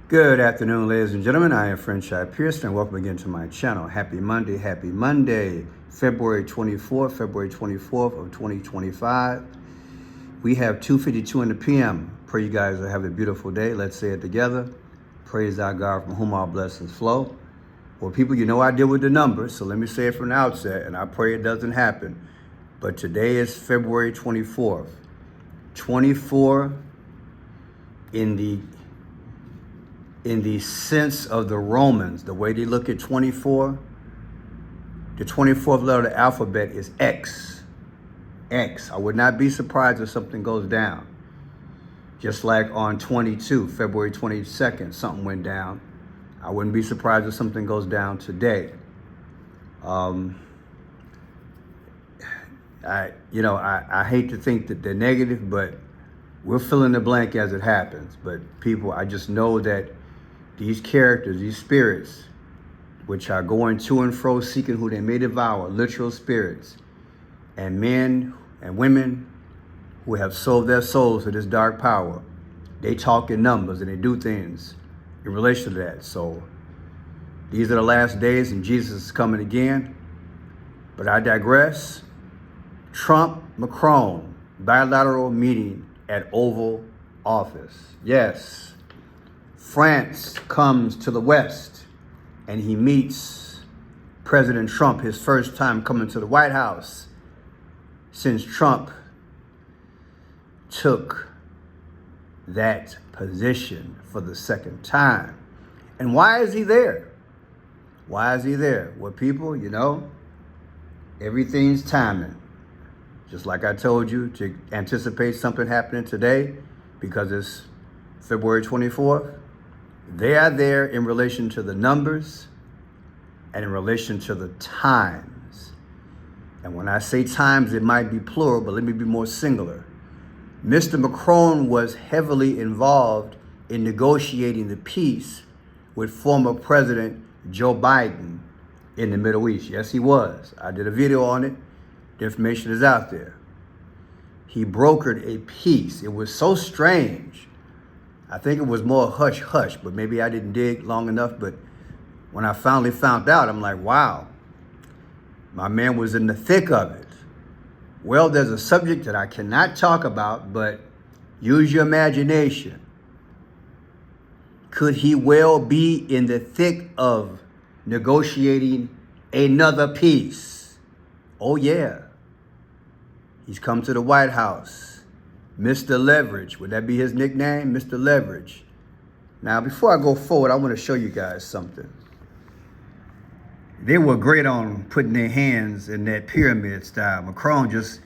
Good afternoon, ladies and gentlemen. I am Franchise Pearson, and welcome again to my channel. Happy Monday, February 24th of 2025. We have 2:52 in the PM. Pray you guys will have a beautiful day. Let's say it together. Praise our God from whom all blessings flow. Well, people, you know I deal with the numbers, so let me say it from the outset, and I pray it doesn't happen. But today is February 24th. 24 in the sense of the Romans, the way they look at 24, the 24th letter of the alphabet is X. X. I would not be surprised if something goes down. Just like on 22, February 22nd, something went down. I wouldn't be surprised if something goes down today. I hate to think that they're negative, but we'll fill in the blank as it happens. But people, I just know that these characters, these spirits, which are going to and fro seeking who they may devour, literal spirits, and men and women who have sold their souls to this dark power, they talk in numbers and they do things in relation to that. So these are the last days and Jesus is coming again. But I digress. Trump, Macron, bilateral meeting at Oval Office. Yes. France comes to the West and he meets President Trump, his first time coming to the White House since Trump took that position for the second time. And why is he there? Why is he there? Well, people, everything's timing. Just like I told you to anticipate something happening today because it's February 24th. They are there in relation to the numbers and in relation to the times. And when I say times, it might be plural, but let me be more singular. Mr. Macron was heavily involved in negotiating the peace with former President Joe Biden in the Middle East. Yes, he was. I did a video on it. The information is out there. He brokered a peace. It was so strange. I think it was more hush-hush, but maybe I didn't dig long enough. But when I finally found out, I'm like, wow, my man was in the thick of it. Well, there's a subject that I cannot talk about, but use your imagination. Could he well be in the thick of negotiating another peace? Oh, yeah. He's come to the White House. Mr. Leverage, would that be his nickname? Mr. Leverage. Now, before I go forward, I want to show you guys something. They were great on putting their hands in that pyramid style. Macron just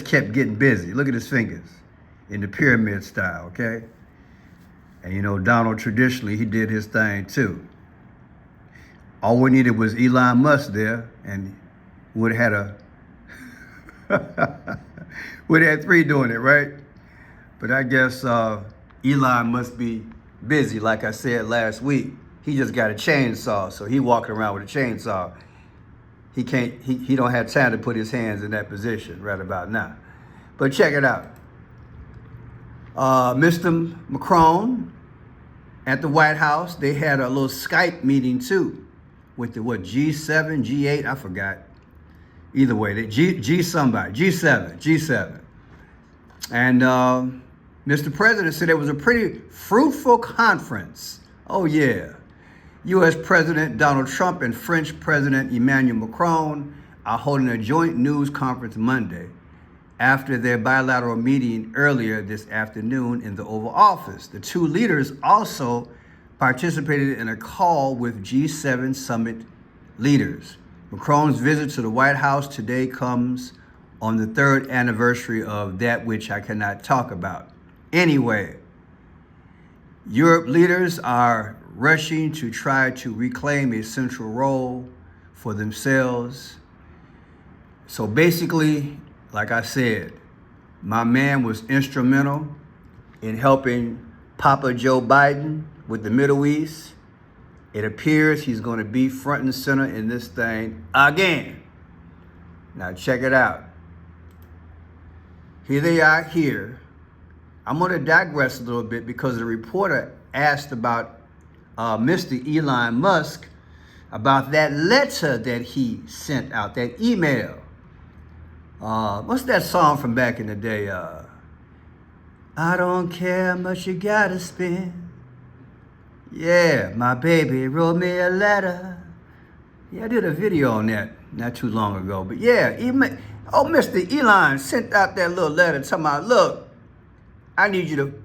kept getting busy. Look at his fingers in the pyramid style, okay? And Donald traditionally, he did his thing too. All we needed was Elon Musk there, and would have had we'd have had three doing it, right? But I guess Elon must be busy, like I said last week. He just got a chainsaw, so he walking around with a chainsaw. He don't have time to put his hands in that position right about now. But check it out. Mr. Macron at the White House, they had a little Skype meeting too with the G7, G8, I forgot. Either way, G7. And Mr. President said it was a pretty fruitful conference. Oh yeah. U.S. President Donald Trump and French President Emmanuel Macron are holding a joint news conference Monday after their bilateral meeting earlier this afternoon in the Oval Office. The two leaders also participated in a call with G7 summit leaders. Macron's visit to the White House today comes on the third anniversary of that which I cannot talk about. Anyway, Europe leaders are rushing to try to reclaim a central role for themselves. So basically, like I said, my man was instrumental in helping Papa Joe Biden with the Middle East. It appears he's going to be front and center in this thing again. Now check it out. Here they are here. I'm going to digress a little bit because the reporter asked about Mr. Elon Musk about that letter that he sent out, that email. What's that song from back in the day? I don't care how much you gotta spend. Yeah, my baby wrote me a letter. Yeah, I did a video on that not too long ago. But yeah, Mr. Elon sent out that little letter talking about, look, I need you to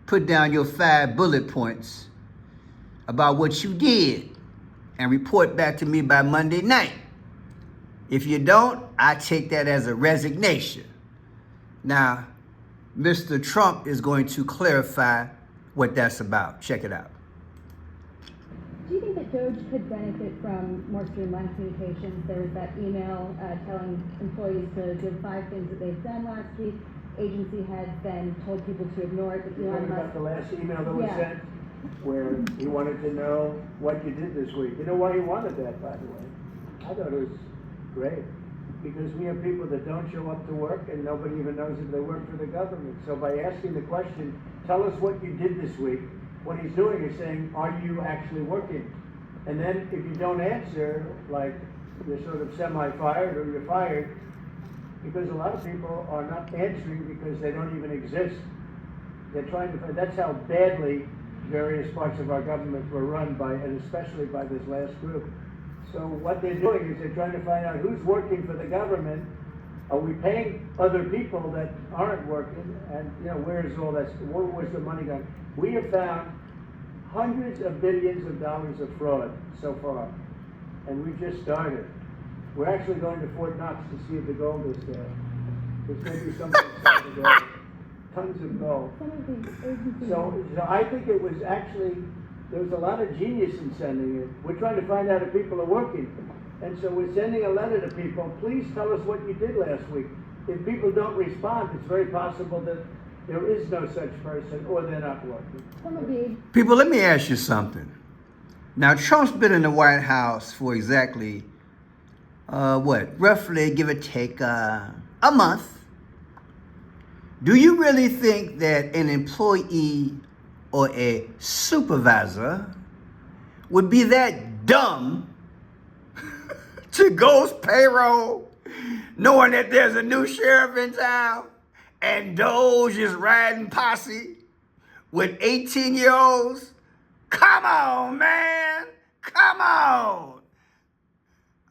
put down your 5 bullet points about what you did and report back to me by Monday night. If you don't, I take that as a resignation. Now, Mr. Trump is going to clarify what that's about. Check it out. Do you think that DOJ could benefit from more streamlined communications? There was that email telling employees to give 5 things that they've done last week. Agency had then told people to ignore it, but Elon Musk... about the last email that was sent, where he wanted to know what you did this week. You know why he wanted that, by the way? I thought it was great. Because we have people that don't show up to work and nobody even knows if they work for the government. So by asking the question, tell us what you did this week, what he's doing is saying, are you actually working? And then if you don't answer, like you're sort of semi-fired or you're fired, because a lot of people are not answering because they don't even exist. They're trying to find, that's how badly various parts of our government were run by, and especially by this last group. So what they're doing is they're trying to find out who's working for the government. Are we paying other people that aren't working? And where is all that? Where was the money going? We have found hundreds of billions of dollars of fraud so far, and we've just started. We're actually going to Fort Knox to see if the gold is there. There's going to be something inside the gold. Tons of gold. So I think it was actually, there was a lot of genius in sending it. We're trying to find out if people are working. And so we're sending a letter to people, please tell us what you did last week. If people don't respond, it's very possible that there is no such person or they're not working. People, let me ask you something. Now, Trump's been in the White House for exactly, roughly, give or take, a month. Do you really think that an employee or a supervisor would be that dumb to ghost payroll, knowing that there's a new sheriff in town and Doge is riding posse with 18-year-olds? Come on, man. Come on.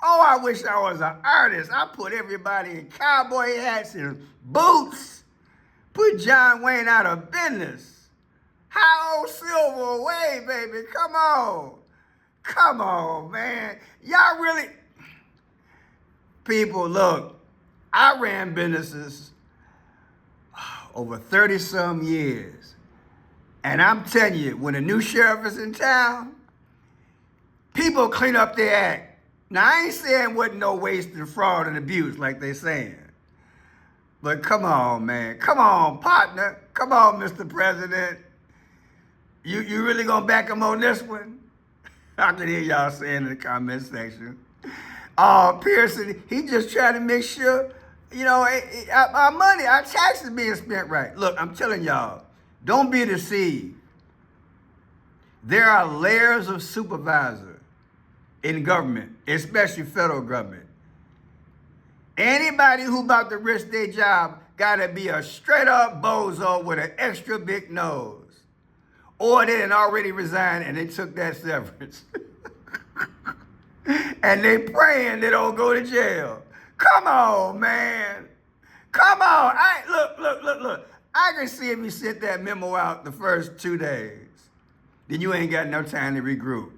Oh, I wish I was an artist. I put everybody in cowboy hats and boots. Put John Wayne out of business. How old silver away, baby? Come on. Come on, man. Y'all really... People, look, I ran businesses over 30-some years. And I'm telling you, when a new sheriff is in town, people clean up their act. Now, I ain't saying wasn't no waste and fraud and abuse like they saying. But come on, man. Come on, partner. Come on, Mr. President. You really gonna back him on this one? I can hear y'all saying in the comment section. Pearson, he just trying to make sure, our money, our taxes being spent right. Look, I'm telling y'all, don't be deceived. There are layers of supervisor in government, especially federal government. Anybody who about to risk their job gotta be a straight up bozo with an extra big nose. Or they done already resigned and they took that severance. And they praying they don't go to jail. Come on, man. Come on. Look. I can see if you sent that memo out the first 2 days. Then you ain't got no time to regroup.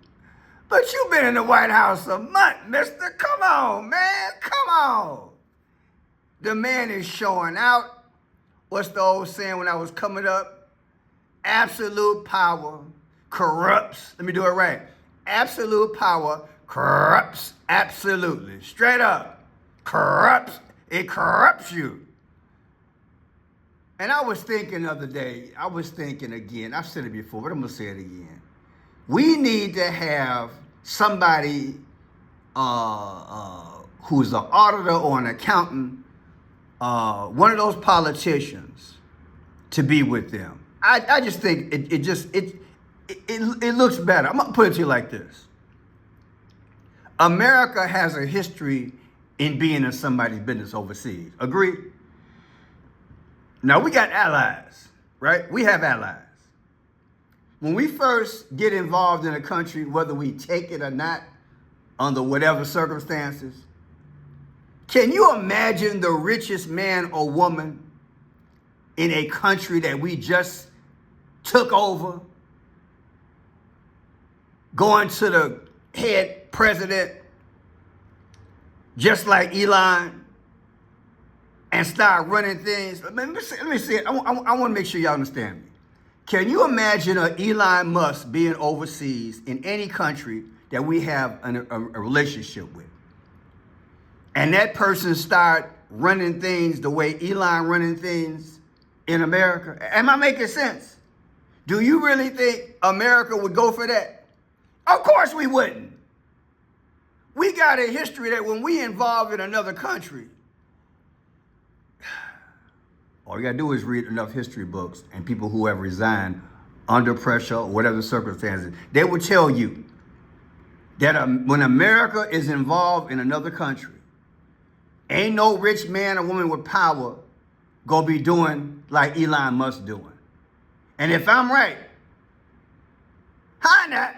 But you've been in the White House a month, mister. Come on, man. Come on. The man is showing out. What's the old saying when I was coming up? Absolute power corrupts. Let me do it right. Absolute power corrupts absolutely. Straight up. Corrupts. It corrupts you. And I was thinking the other day, again, I've said it before, but I'm going to say it again. We need to have somebody who's an auditor or an accountant, one of those politicians, to be with them. I just think it looks better. I'm gonna put it to you like this. America has a history in being in somebody's business overseas. Agree? Now we got allies, right? We have allies. When we first get involved in a country, whether we take it or not, under whatever circumstances, can you imagine the richest man or woman in a country that we just took over, going to the head president, just like Elon, and start running things? Let me see it. I want to make sure y'all understand me. Can you imagine Elon Musk being overseas in any country that we have a relationship with? And that person start running things the way Elon running things in America? Am I making sense? Do you really think America would go for that? Of course we wouldn't. We got a history that when we involve in another country, all you gotta do is read enough history books and people who have resigned under pressure or whatever the circumstances, they will tell you that when America is involved in another country, ain't no rich man or woman with power gonna be doing like Elon Musk doing. And if I'm right, hi not.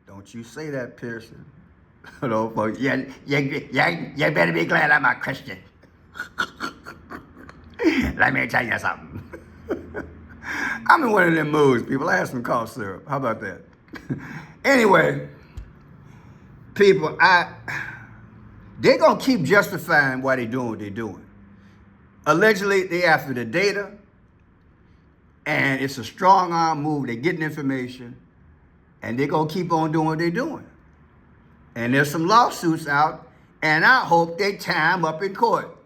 Don't you say that, Pearson. No, folks. You better be glad I'm a Christian. Let me tell you something. I'm in one of them moods, people. I had some cough syrup. How about that? Anyway, people, they're going to keep justifying why they're doing what they're doing. Allegedly, they after the data, and it's a strong arm move. They're getting information, and they're going to keep on doing what they're doing. And there's some lawsuits out, and I hope they tie them up in court.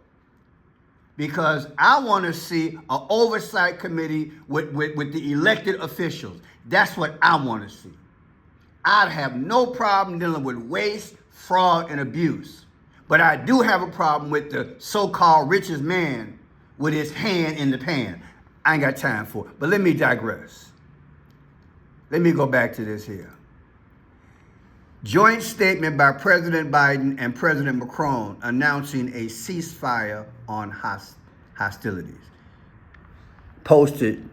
Because I want to see an oversight committee with the elected officials. That's what I want to see. I'd have no problem dealing with waste, fraud, and abuse. But I do have a problem with the so-called richest man with his hand in the pan. I ain't got time for it. But let me digress. Let me go back to this here. Joint statement by President Biden and President Macron announcing a ceasefire on hostilities. Posted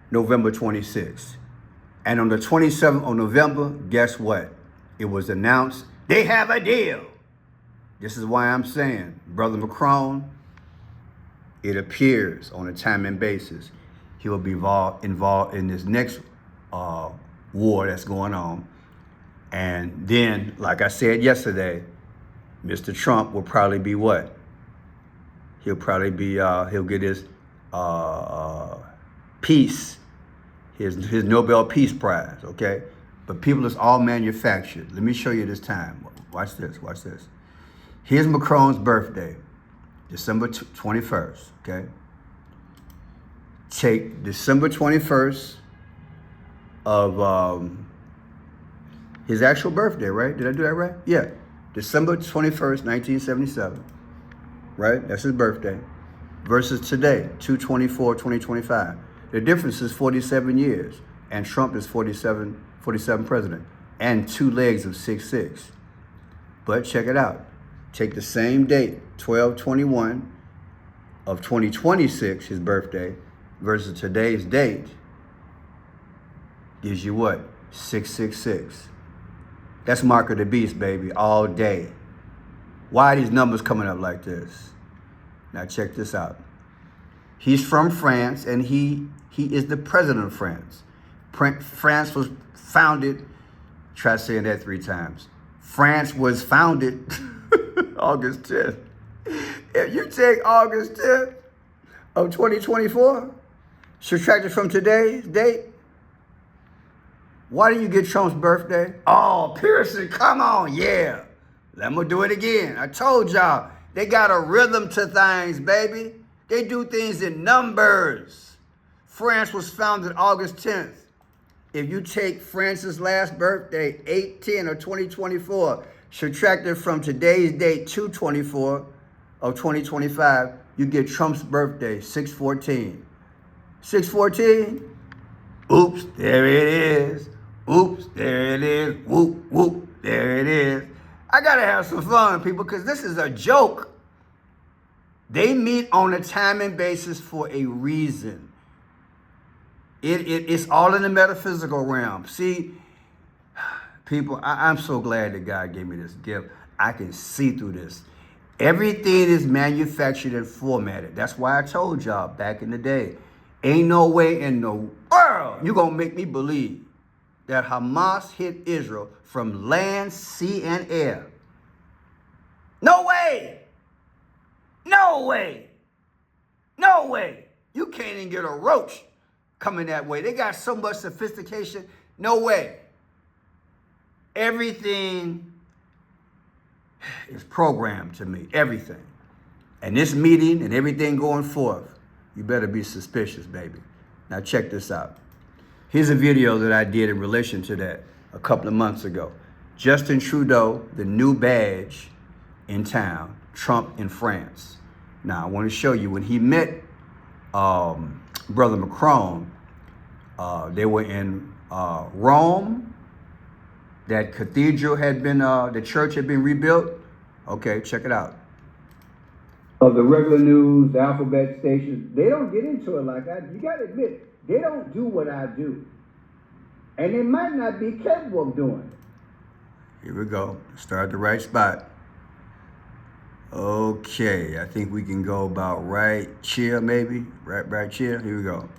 November 26th. And on the 27th of November, guess what? It was announced they have a deal. This is why I'm saying, Brother Macron, it appears on a timing basis, he will be involved in this next war that's going on. And then, like I said yesterday, Mr. Trump will probably be what? He'll probably be, he'll get his peace, his Nobel Peace Prize, okay? But people, it's all manufactured. Let me show you this time. Watch this, watch this. Here's Macron's birthday, December 21st, okay? Take December 21st of his actual birthday, right? Did I do that right? Yeah, December 21st, 1977, right? That's his birthday. Versus today, 2/24/2025. The difference is 47 years, and Trump is 47 president, and 2 legs of 6'6". But check it out. Take the same date, 12/21 of 2026, his birthday, versus today's date, gives you what? 666. That's Mark of the Beast, baby, all day. Why are these numbers coming up like this? Now check this out. He's from France, and he is the president of France. France was founded, try saying that 3 times. France was founded August 10th. If you take August 10th of 2024, subtract it from today's date, why do you get Trump's birthday? Oh, Pearson, come on, yeah. Let me do it again. I told y'all, they got a rhythm to things, baby. They do things in numbers. France was founded August 10th. If you take France's last birthday, 8/10 of 2024, subtract it from today's date, 2/24 of 2025, you get Trump's birthday, 6/14. 6/14? Oops, there it is. is. Whoop, whoop. There it is. I got to have some fun, people, because this is a joke. They meet on a timing basis for a reason. It's all in the metaphysical realm. See, people, I'm so glad that God gave me this gift. I can see through this. Everything is manufactured and formatted. That's why I told y'all back in the day, ain't no way in the world you're going to make me believe that Hamas hit Israel from land, sea, and air. No way. No way. No way. You can't even get a roach coming that way. They got so much sophistication. No way. Everything is programmed to me. Everything. And this meeting and everything going forth, you better be suspicious, baby. Now check this out. Here's a video that I did in relation to that a couple of months ago. Justin Trudeau, the new badge in town, Trump in France. Now, I want to show you when he met Brother Macron, they were in Rome. That cathedral had been, the church had been rebuilt. Okay, check it out. Of the regular news, the alphabet stations, they don't get into it like that. You got to admit, they don't do what I do. And they might not be capable of doing it. Here we go. Start the right spot. Okay, I think we can go about right here, maybe. Right here. Here we go.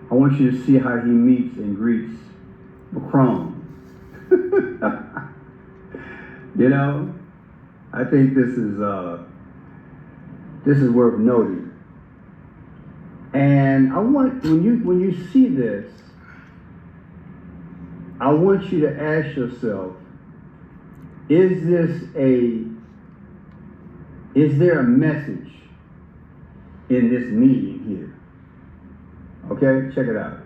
I want you to see how he meets and greets Macron. You know, I think this is worth noting. And I want, when you see this, I want you to ask yourself, is there a message in this meeting here? Okay, check it out.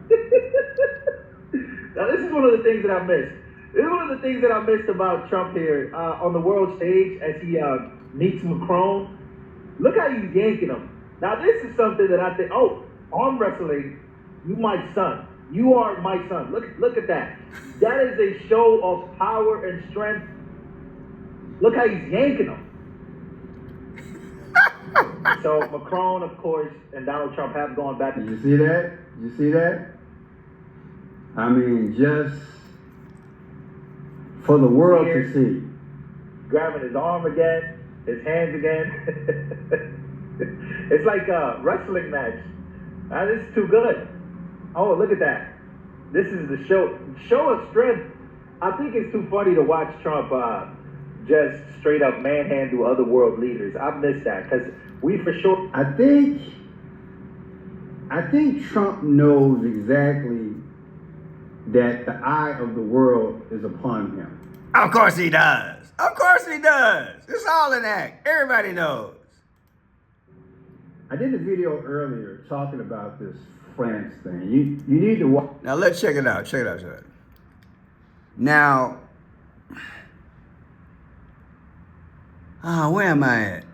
Now, this is one of the things that I missed. This is one of the things that I missed about Trump here on the world stage as he meets Macron. Look how he's yanking him. Now, this is something that I think, arm wrestling, you my son. You are my son. Look at that. That is a show of power and strength. Look how he's yanking him. So Macron, of course, and Donald Trump have gone back. Did you see that? Did you see that? I mean, just for the world to see. Grabbing his arm again, his hands again. It's like a wrestling match. This is too good. Oh, look at that. This is the show of strength. I think it's too funny to watch Trump just straight up manhandle other world leaders. I've missed that because we for sure. I think Trump knows exactly that the eye of the world is upon him. Of course he does. Of course he does. It's all an act. Everybody knows. I did a video earlier talking about this France thing. You need to watch. Now let's check it out. Check it out. Now, where am I at?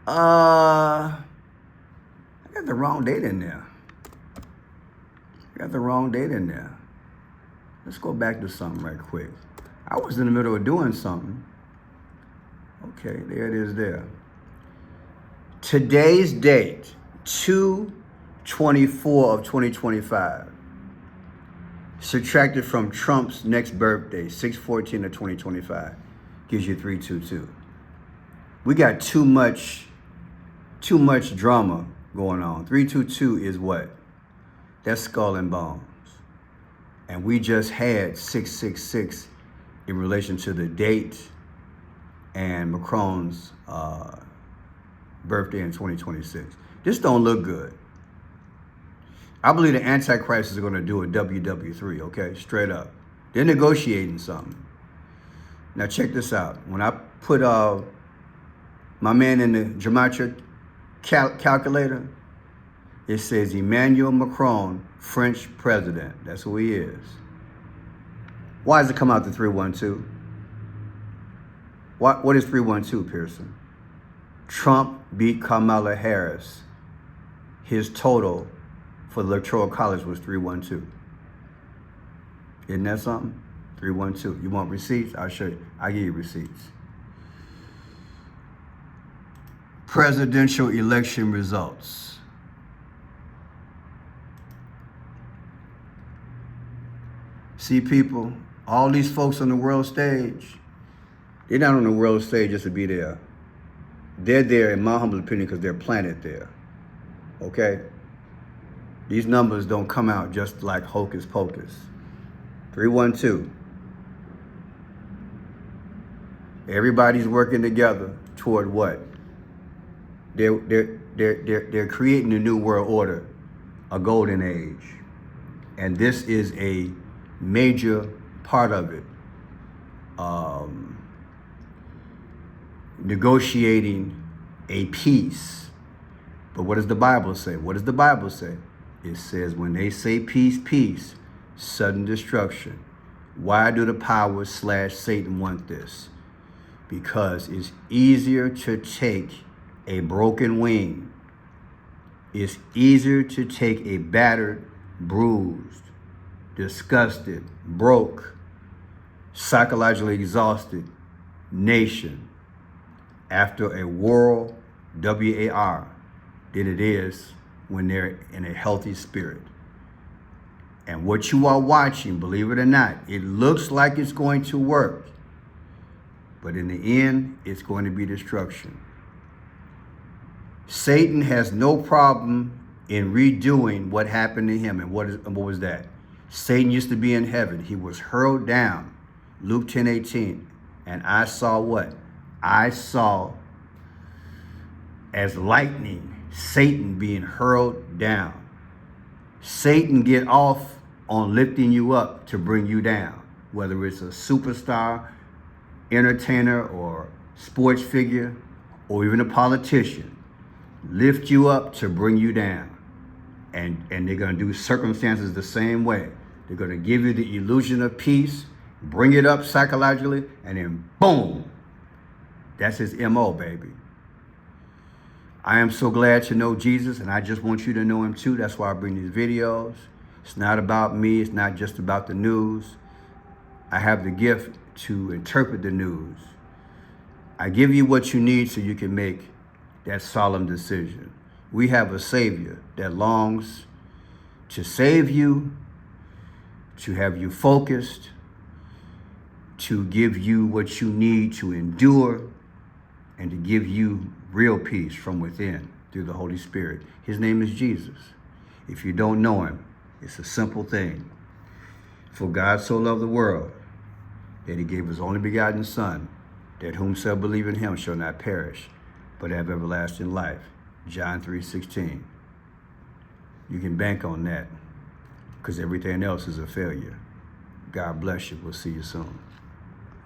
I got the wrong date in there. Let's go back to something right quick. I was in the middle of doing something. Okay, there it is there. Today's date, 2/24 of 2025. Subtracted from Trump's next birthday, 6/14 of 2025. Gives you 322. We got too much drama going on. 322 is what? That's skull and bones. And we just had 666 in relation to the date and Macron's birthday in 2026. This don't look good. I believe the Antichrist is going to do a WW3, okay? Straight up. They're negotiating something. Now check this out. When I put my man in the gematria calculator, it says Emmanuel Macron, French president. That's who he is. Why does it come out to 312? What is 312, Pearson? Trump beat Kamala Harris. His total for the Electoral College was 312. Isn't that something? 312. You want receipts? I'll show you. I'll give you receipts. Presidential election results. See, people, all these folks on the world stage, they're not on the world stage just to be there. They're there, in my humble opinion, because they're planted there. Okay? These numbers don't come out just like hocus pocus. 312. Everybody's working together toward what? They're creating a new world order, a golden age. And this is a major part of it. Negotiating a peace. But what does the Bible say? What does the Bible say? It says when they say peace, peace, sudden destruction. Why do the powers / Satan want this? Because it's easier to take a broken wing. It's easier to take a battered, bruised, disgusted, broke, psychologically exhausted nation after a world, WAR, than it is when they're in a healthy spirit. And what you are watching, believe it or not, it looks like it's going to work. But in the end, it's going to be destruction. Satan has no problem in redoing what happened to him. And what was that? Satan used to be in heaven. He was hurled down. Luke 10:18. And I saw what? I saw as lightning Satan being hurled down. Satan get off on lifting you up to bring you down. Whether it's a superstar, entertainer, or sports figure, or even a politician. Lift you up to bring you down. And they're going to do circumstances the same way. They're going to give you the illusion of peace, bring it up psychologically, and then boom. That's his MO, baby. I am so glad to know Jesus, and I just want you to know him too. That's why I bring these videos. It's not about me. It's not just about the news. I have the gift to interpret the news. I give you what you need so you can make that solemn decision. We have a Savior that longs to save you, to have you focused, to give you what you need to endure, and to give you real peace from within through the Holy Spirit. His name is Jesus. If you don't know him, it's a simple thing. For God so loved the world that he gave his only begotten Son, that whomsoever believe in him shall not perish, but have everlasting life. John 3:16. You can bank on that, because everything else is a failure. God bless you. We'll see you soon.